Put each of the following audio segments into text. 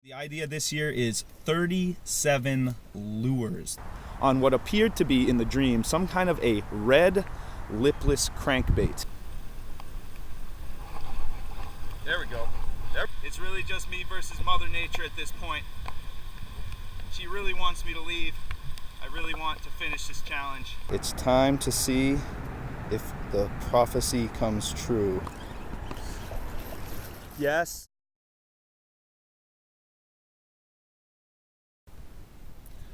The idea this year is 37 lures on what appeared to be in the dream some kind of a red lipless crankbait. There we go. It's really just me versus Mother Nature at this point. She really wants me to leave. I really want to finish this challenge. It's time to see if the prophecy comes true. Yes.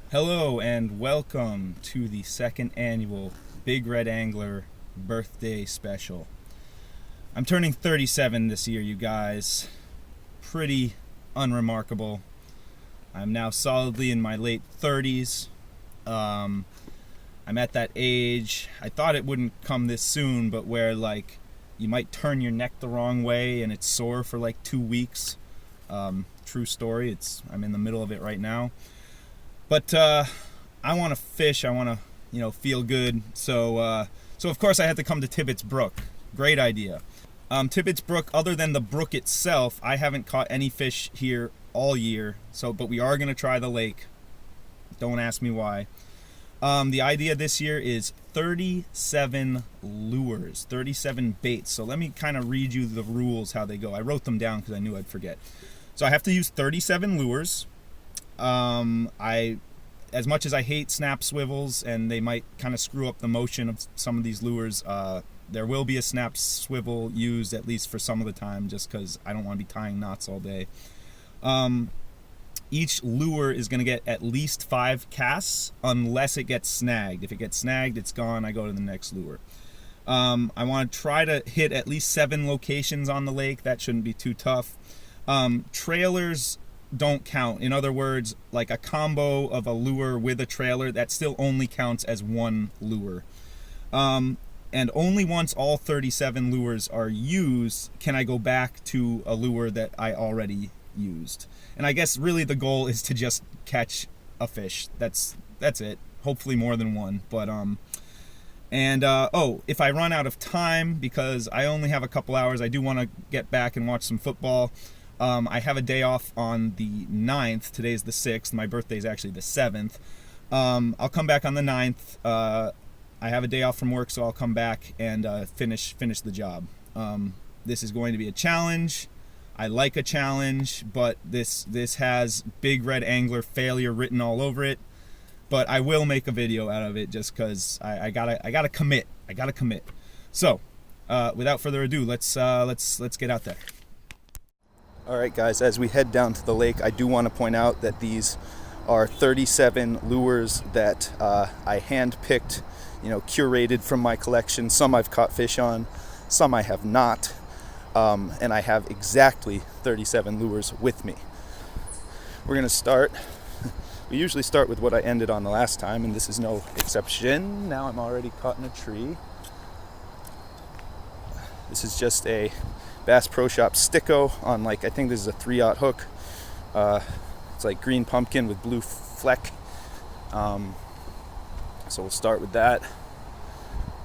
Hello and welcome to the second annual Big Red Angler birthday special. I'm turning 37 this year, you guys. Pretty unremarkable. I'm now solidly in my late 30s. I'm at that age, I thought it wouldn't come this soon, but where like you might turn your neck the wrong way and it's sore for like 2 weeks. True story, I'm in the middle of it right now. But I want to fish. I want to, feel good. So of course I had to come to Tibbetts Brook. Great idea. Tibbetts Brook. Other than the brook itself, I haven't caught any fish here all year. But we are gonna try the lake. Don't ask me why. The idea this year is 37 lures, 37 baits. So let me kind of read you the rules, how they go. I wrote them down because I knew I'd forget. So I have to use 37 lures. As much as I hate snap swivels and they might kind of screw up the motion of some of these lures, there will be a snap swivel used at least for some of the time, just because I don't want to be tying knots all day. Each lure is going to get at least 5 casts unless it gets snagged. If it gets snagged, it's gone. I go to the next lure. I want to try to hit at least 7 locations on the lake. That shouldn't be too tough. Trailers don't count. In other words, like a combo of a lure with a trailer, that still only counts as one lure. And only once all 37 lures are used can I go back to a lure that I already used. And I guess really the goal is to just catch a fish. That's it. Hopefully more than one. But if I run out of time, because I only have a couple hours, I do want to get back and watch some football. I have a day off on the 9th. Today's the 6th. My birthday is actually the 7th. I'll come back on the 9th. I have a day off from work, so I'll come back and finish the job. This is going to be a challenge. I like a challenge, but this has Big Red Angler failure written all over it. But I will make a video out of it just because I gotta commit. I gotta commit. So, without further ado, let's get out there. All right, guys, as we head down to the lake, I do want to point out that these are 37 lures that I hand-picked, curated from my collection. Some I've caught fish on, some I have not, and I have exactly 37 lures with me. We're going to start. We usually start with what I ended on the last time, and this is no exception. Now I'm already caught in a tree. This is just a Bass Pro Shop Sticko on I think this is a 3/0 hook. It's like green pumpkin with blue fleck. So we'll start with that.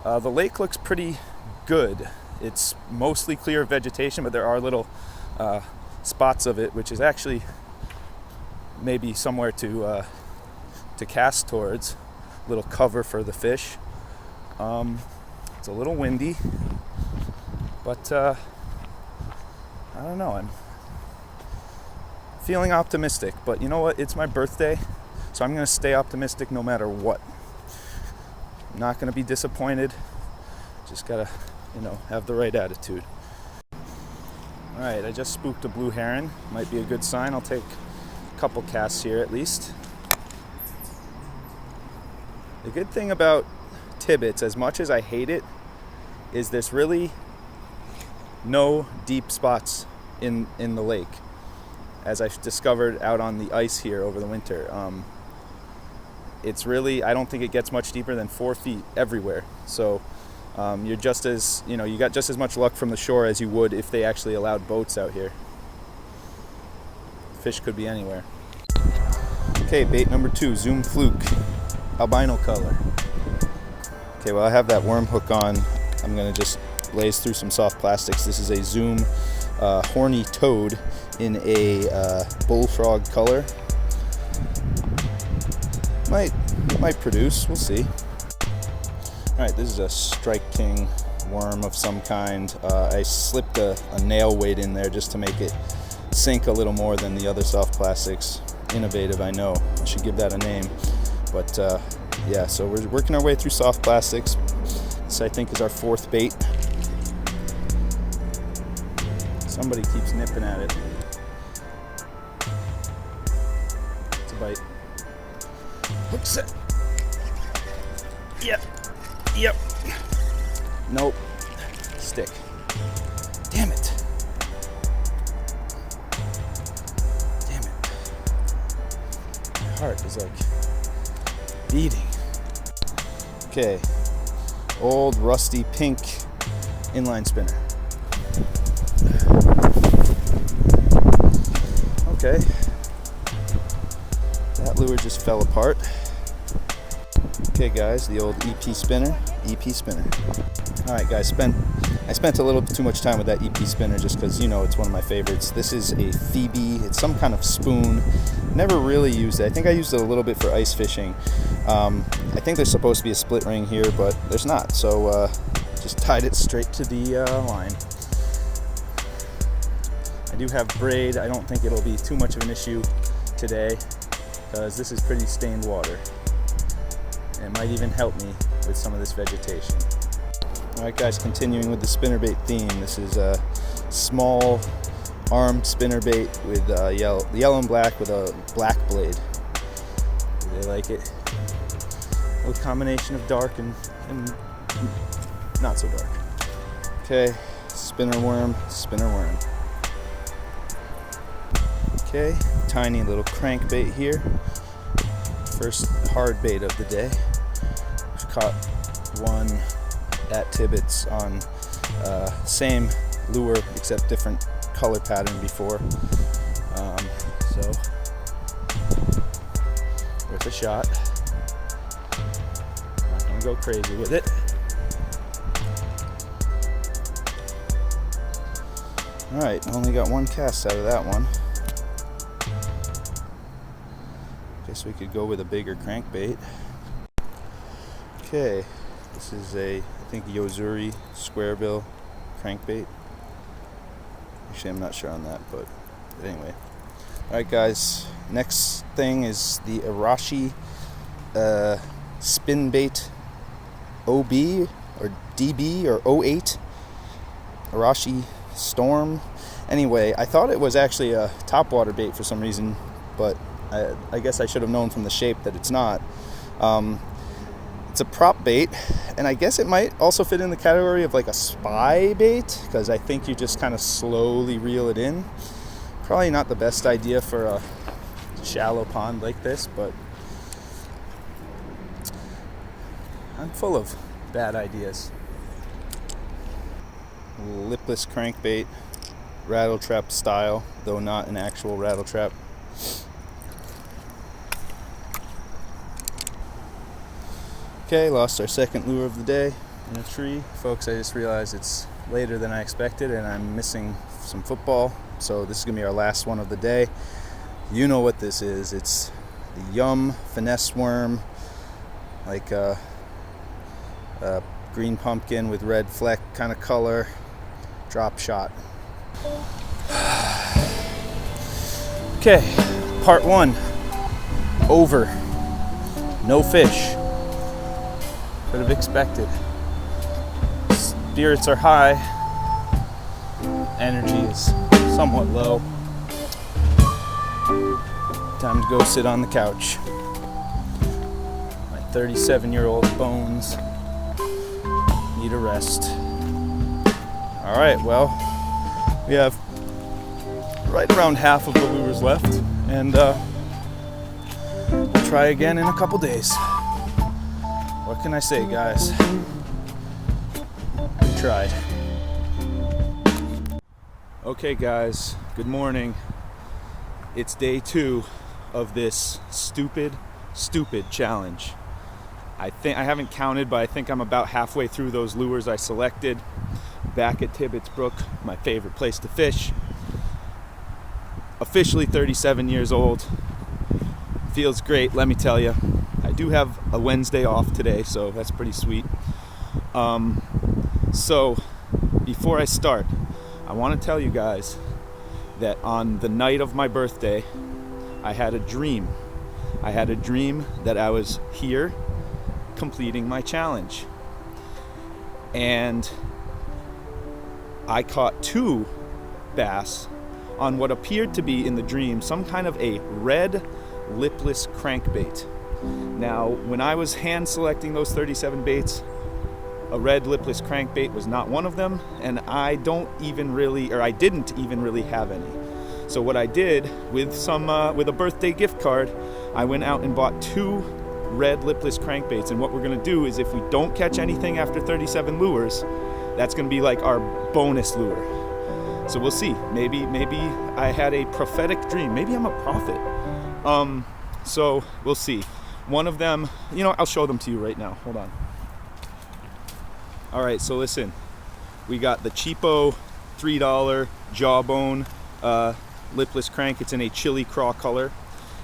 The lake looks pretty good. It's mostly clear vegetation, but there are little spots of it, which is actually maybe somewhere to cast towards. A little cover for the fish. It's a little windy, but I don't know, I'm feeling optimistic, but you know what, it's my birthday, so I'm going to stay optimistic no matter what. I'm not going to be disappointed, just got to, have the right attitude. Alright, I just spooked a blue heron, might be a good sign. I'll take a couple casts here at least. The good thing about Tibbetts, as much as I hate it, is there's really no deep spots in the lake, as I've discovered out on the ice here over the winter. It's really, I don't think it gets much deeper than 4 feet everywhere. So you're just as, you got just as much luck from the shore as you would if they actually allowed boats out here. Fish could be anywhere. Okay, bait number 2, Zoom Fluke, albino color. Okay, well I have that worm hook on. I'm gonna just blaze through some soft plastics. This is a Zoom horny toad in a bullfrog color. Might produce, we'll see. Alright, this is a Strike King worm of some kind. I slipped a nail weight in there just to make it sink a little more than the other soft plastics. Innovative, I know. I should give that a name. But yeah, so we're working our way through soft plastics. This, I think, is our fourth bait. Somebody keeps nipping at it. It's a bite. Hooks it. Yep. Nope. Stick. Damn it. My heart is like beating. Okay. Old rusty pink inline spinner. Okay. That lure just fell apart. Okay guys, the old EP spinner. Alright guys, I spent a little too much time with that EP spinner just because, you know, it's one of my favorites. This is a Phoebe. It's some kind of spoon. Never really used it. I think I used it a little bit for ice fishing. I think there's supposed to be a split ring here, but there's not. So just tied it straight to the line. I do have braid. I don't think it'll be too much of an issue today because this is pretty stained water. And it might even help me with some of this vegetation. Alright guys, continuing with the spinnerbait theme. This is a small armed spinnerbait with yellow and black with a black blade. They like it. A little combination of dark and not so dark. Okay, spinner worm. Okay, tiny little crankbait here. First hard bait of the day. I've caught one at Tibbetts on same lure except different color pattern before. So worth a shot. Not gonna go crazy with it. Alright, only got one cast out of that one. Guess we could go with a bigger crankbait. Okay, this is a, I think, Yozuri square bill crankbait. Actually, I'm not sure on that, but anyway. Alright guys, next thing is the Arashi Spinbait OB or DB or 08 Arashi Storm. Anyway, I thought it was actually a topwater bait for some reason, but I guess I should have known from the shape that it's not. It's a prop bait, and I guess it might also fit in the category of like a spy bait, because I think you just kind of slowly reel it in. Probably not the best idea for a shallow pond like this, but I'm full of bad ideas. Lipless crankbait, rattle trap style, though not an actual rattle trap. Okay, lost our second lure of the day in a tree. Folks, I just realized it's later than I expected and I'm missing some football. So this is going to be our last one of the day. You know what this is. It's the Yum finesse worm, like a green pumpkin with red fleck kind of color. Drop shot. Okay, part one. Over. No fish. Could have expected. Spirits are high. Energy is somewhat low. Time to go sit on the couch. My 37-year-old bones need a rest. Alright, well, we have right around half of the lures left, and we'll try again in a couple days. What can I say, guys? We tried. Okay, guys, good morning. It's day 2 of this stupid challenge. I haven't counted, but I think I'm about halfway through those lures I selected. back at Tibbetts Brook, my favorite place to fish. Officially 37 years old. Feels great, let me tell you. I do have a Wednesday off today, so that's pretty sweet. So before I start, I want to tell you guys that on the night of my birthday, I had a dream. I had a dream that I was here completing my challenge. And I caught 2 bass on what appeared to be in the dream some kind of a red lipless crankbait. Now, when I was hand selecting those 37 baits, a red lipless crankbait was not one of them, and I didn't even really have any. So what I did with a birthday gift card, I went out and bought 2 red lipless crankbaits. And what we're gonna do is, if we don't catch anything after 37 lures, that's gonna be like our bonus lure. So we'll see. Maybe I had a prophetic dream. Maybe I'm a prophet. So we'll see. One of them, I'll show them to you right now. Hold on. All right, so listen. We got the cheapo $3 Jawbone lipless crank. It's in a chili craw color.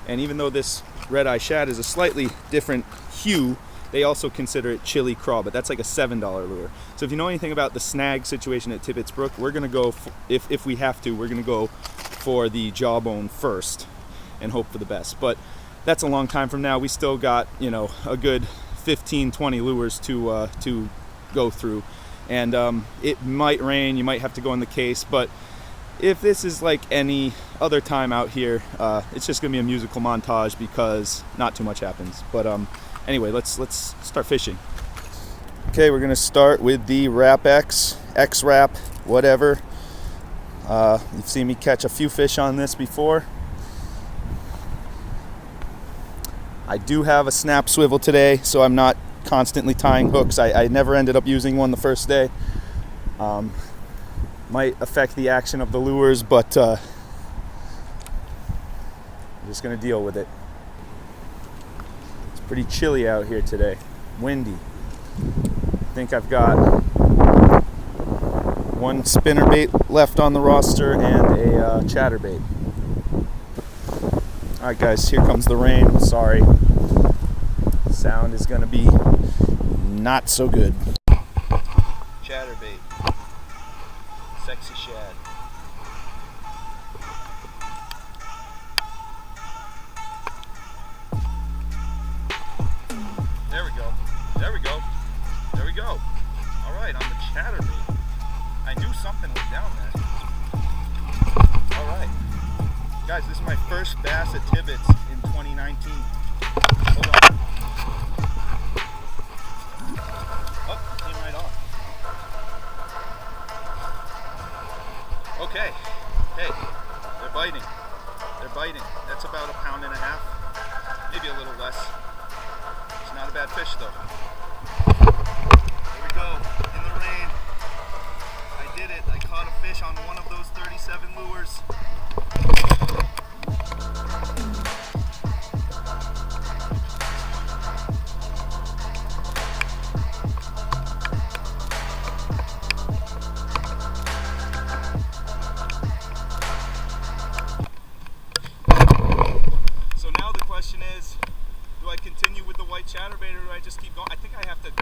And even though this red-eye shad is a slightly different hue, they also consider it chili craw, but that's like a $7 lure. So if you know anything about the snag situation at Tibbetts Brook, we're gonna go, if we have to, we're gonna go for the Jawbone first and hope for the best. But that's a long time from now. We still got, a good 15, 20 lures to go through. And it might rain, you might have to go in the case, but if this is like any other time out here, it's just gonna be a musical montage because not too much happens. But anyway, let's start fishing. Okay, we're gonna start with the Wrap X-Wrap, whatever. You've seen me catch a few fish on this before. I do have a snap swivel today, so I'm not constantly tying hooks. I never ended up using one the first day. Might affect the action of the lures, but I'm just gonna deal with it. It's pretty chilly out here today, windy. I think I've got 1 spinnerbait left on the roster and a chatterbait. All right, guys, here comes the rain. Sorry, sound is gonna be not so good. Chatterbait. Sexy shad. There we go. There we go. There we go. All right, on the chatterbait. I knew something was down there. All right. Guys, this is my first bass at Tibbetts in 2019. Hold on. Oh, came right off. Okay, hey, they're biting. They're biting. That's about 1.5 pounds, maybe a little less. It's not a bad fish though. Here we go, in the rain. I did it. I caught a fish on one of those 37 lures. Chatterbait, or do I just keep going? I think I have to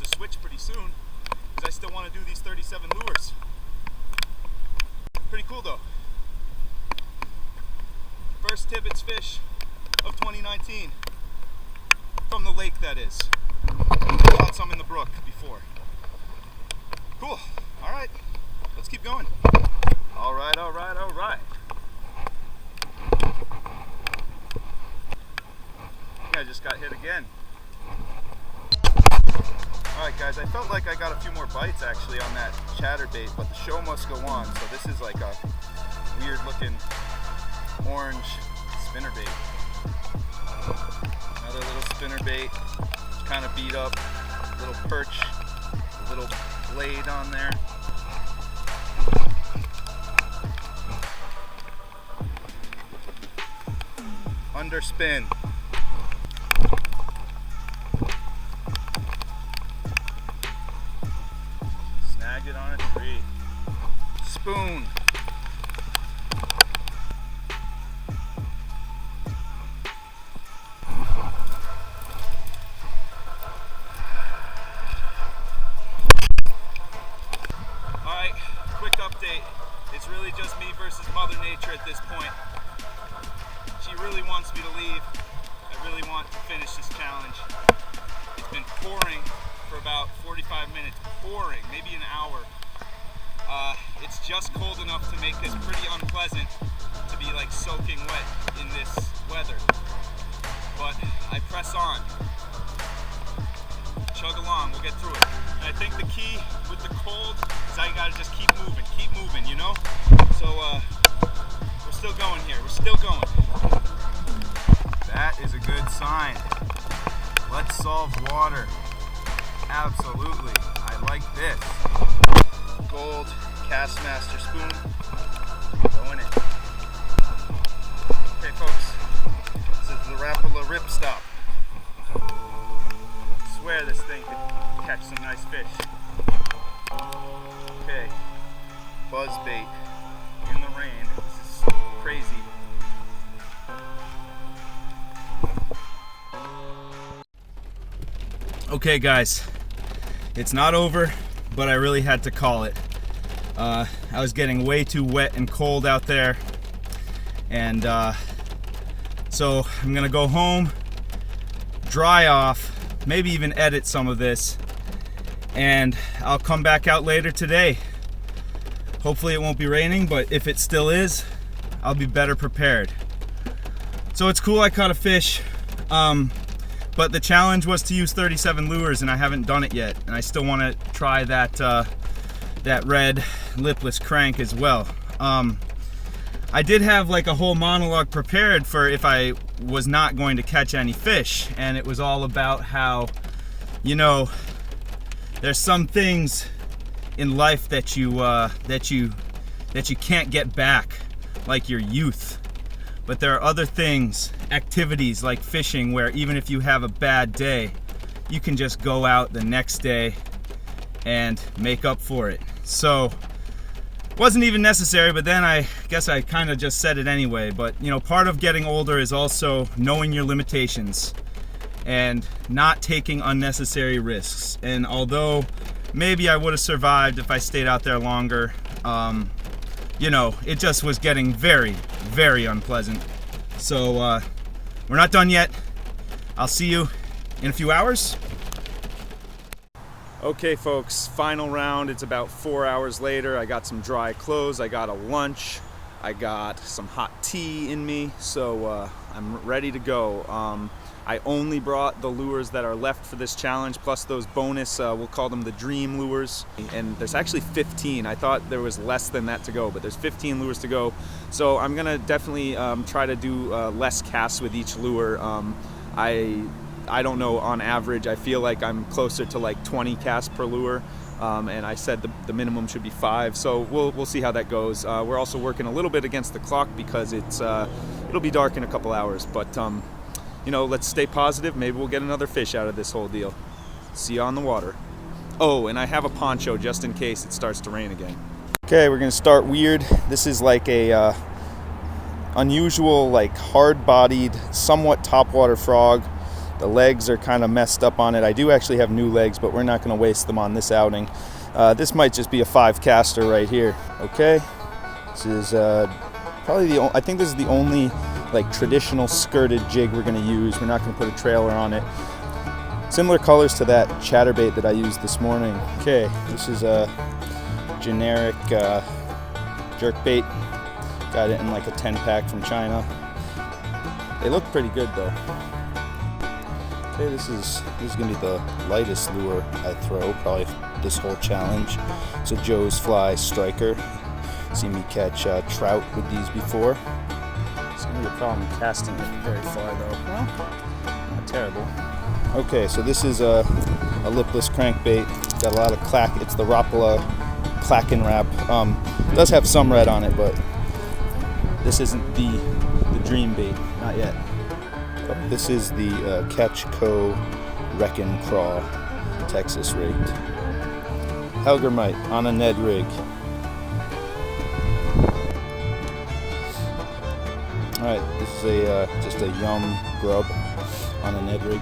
switch pretty soon because I still want to do these 37 lures. Pretty cool though. First Tibbetts fish of 2019 from the lake, that is. I caught some in the brook before. Cool. All right, let's keep going. All right, all right, all right. I just got hit again. Alright guys, I felt like I got a few more bites actually on that chatterbait, but the show must go on. So this is like a weird looking orange spinnerbait. Another little spinnerbait, kind of beat up, little perch, a little blade on there. Underspin. Snagged it on a tree. spoon. Alright, quick update. It's really just me versus Mother Nature at this point. She really wants me to leave. I really want to finish this challenge. It's been pouring for about 45 minutes. Pouring, maybe an hour. It's just cold enough to make this pretty unpleasant to be like soaking wet in this weather. But I press on. Chug along, we'll get through it. And I think the key with the cold is I gotta just keep moving, you know? So we're still going here, we're still going. That is a good sign. Let's solve water. Absolutely, I like this. Gold Castmaster spoon, going in. Okay folks, this is the Rapala Rip Stop. I swear this thing could catch some nice fish. Okay, buzz bait in the rain. This is crazy. Okay guys, it's not over, but I really had to call it. I was getting way too wet and cold out there, and so I'm gonna go home, dry off, maybe even edit some of this, and I'll come back out later today. Hopefully it won't be raining, but if it still is, I'll be better prepared. So it's cool I caught a fish, but the challenge was to use 37 lures, and I haven't done it yet, and I still want to try that red lipless crank as well. I did have like a whole monologue prepared for if I was not going to catch any fish, and it was all about how, you know, there's some things in life that you can't get back, like your youth. But there are other things, activities like fishing, where even if you have a bad day, you can just go out the next day and make up for it. So wasn't even necessary, but then I guess I kind of just said it anyway. But you know, part of getting older is also knowing your limitations and not taking unnecessary risks. And although maybe I would have survived if I stayed out there longer, you know, it just was getting very, very unpleasant. So we're not done yet. I'll see you in a few hours. Okay folks, final round. It's about 4 hours later. I got some dry clothes, I got a lunch, I got some hot tea in me, so I'm ready to go. I only brought the lures that are left for this challenge, plus those bonus, we'll call them the dream lures. And there's actually 15. I thought there was less than that to go, but there's 15 lures to go. So I'm gonna definitely try to do less casts with each lure. I don't know, on average, I feel like I'm closer to like 20 casts per lure. And I said the minimum should be 5, so we'll see how that goes. We're also working a little bit against the clock because it'll be dark in a couple hours, but you know, let's stay positive. Maybe we'll get another fish out of this whole deal. See you on the water. Oh, and I have a poncho just in case it starts to rain again. Okay, we're gonna start weird. This is like a unusual, like hard-bodied, somewhat topwater frog. The legs are kind of messed up on it. I do actually have new legs, but we're not going to waste them on this outing. This might just be a 5-caster right here. Okay, this is probably I think this is the only like traditional skirted jig we're going to use. We're not going to put a trailer on it. Similar colors to that chatterbait that I used this morning. Okay, this is a generic jerk bait. Got it in like a 10-pack from China. They look pretty good though. Okay, this is gonna be the lightest lure I throw probably this whole challenge. It's a Joe's Fly Striker. Seen me catch trout with these before. It's gonna be a problem casting it very far though. Well, not terrible. Okay, so this is a lipless crankbait. Got a lot of clack. It's the Rapala Clackin' Wrap. It does have some red on it, but this isn't the dream bait, not yet. This is the Catch Co. Wreckin' Craw Texas rigged. Helgermite on a Ned rig. Alright, this is just a yum grub on a Ned rig.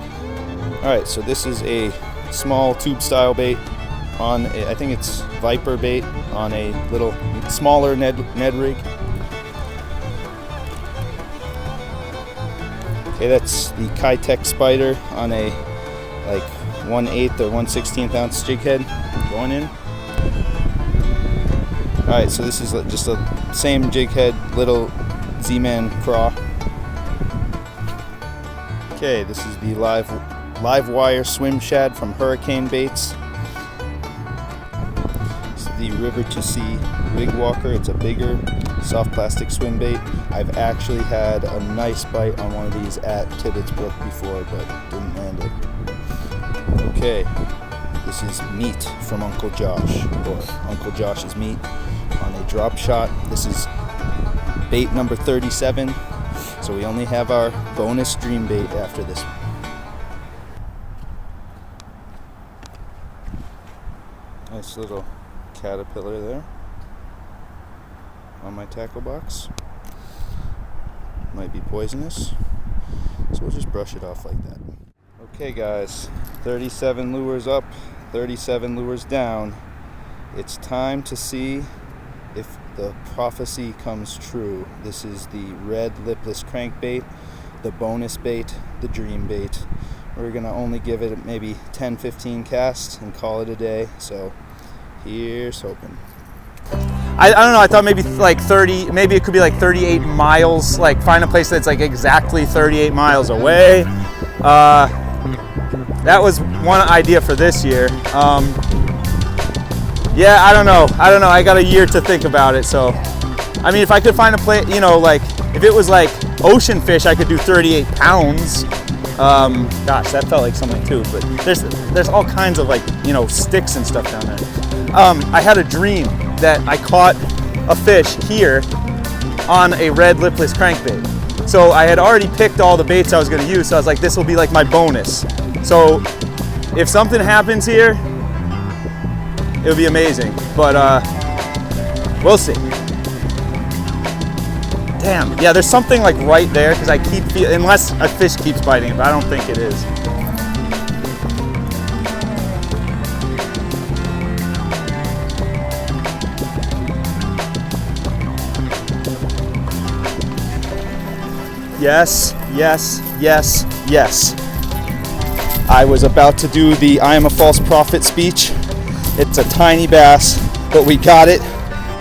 Alright, so this is a small tube style bait on I think it's Viper bait on a little smaller Ned rig. Okay, that's the Kitech Spider on a like 1/8 or 1/16 ounce jig head going in. Alright, so this is just a same jig head, little Z-Man craw. Okay, this is the live wire swim shad from Hurricane Baits. This is the River to Sea Rig Walker. It's a bigger soft plastic swim bait. I've actually had a nice bite on one of these at Tibbetts Brook before, but didn't land it. Okay, this is meat from Uncle Josh, or Uncle Josh's meat on a drop shot. This is bait number 37, so we only have our bonus dream bait after this one. Nice little caterpillar there on my tackle box. Might be poisonous, so we'll just brush it off like that. Okay guys, 37 lures up, 37 lures down. It's time to see if the prophecy comes true. This is the red lipless crankbait, the bonus bait, the dream bait. We're gonna only give it maybe 10-15 casts and call it a day, so here's hoping. I don't know, I thought maybe like 30, maybe it could be like 38 miles, like find a place that's like exactly 38 miles away. That was one idea for this year. Yeah, I don't know. I got a year to think about it. So, I mean, if I could find a place, you know, like if it was like ocean fish, I could do 38 pounds. Gosh, that felt like something too. But there's all kinds of like, you know, sticks and stuff down there. I had a dream that I caught a fish here on a red lipless crankbait. So I had already picked all the baits I was going to use. So I was like, this will be like my bonus. So if something happens here, it would be amazing, but we'll see. Damn, yeah, there's something like right there because I keep feeling, unless a fish keeps biting it, but I don't think it is. Yes, yes, yes, yes. I was about to do the I am a false prophet speech. It's a tiny bass, but we got it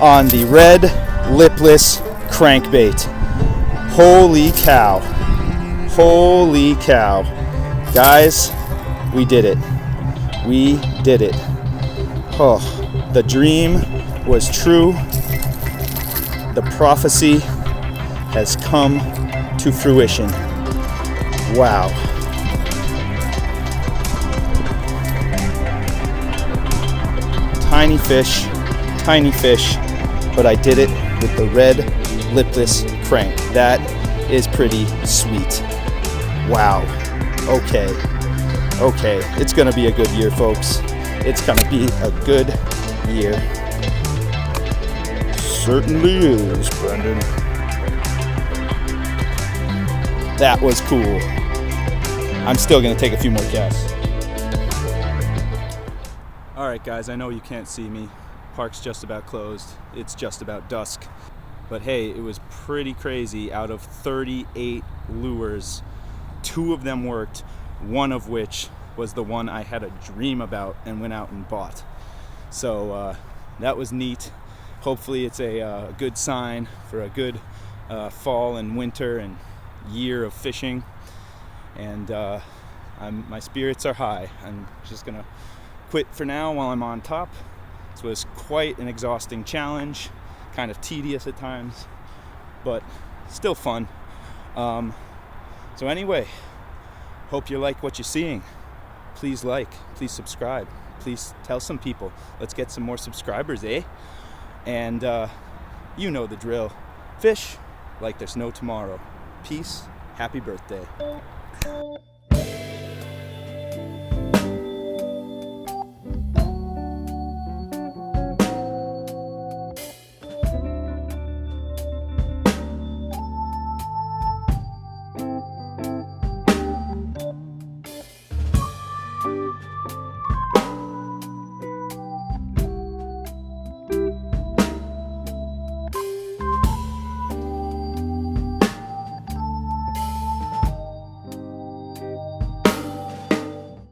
on the red lipless crankbait. Holy cow. Holy cow. Guys, we did it. We did it. Oh, the dream was true. The prophecy has come to fruition. Wow. Tiny fish, but I did it with the red lipless crank. That is pretty sweet. Wow. Okay, it's gonna be a good year, folks. It's gonna be a good year. Certainly is, Brendan. That was cool. I'm still gonna take a few more casts. All right, guys, I know you can't see me. Park's just about closed. It's just about dusk. But hey, it was pretty crazy. Out of 38 lures, 2 of them worked, one of which was the one I had a dream about and went out and bought. So that was neat. Hopefully it's a good sign for a good fall and winter and year of fishing. And my spirits are high. I'm just gonna quit for now while I'm on top. This was quite an exhausting challenge, kind of tedious at times, but still fun. So anyway, hope you like what you're seeing. Please like, please subscribe, please tell some people. Let's get some more subscribers, eh? And you know the drill. Fish like there's no tomorrow. Peace, happy birthday.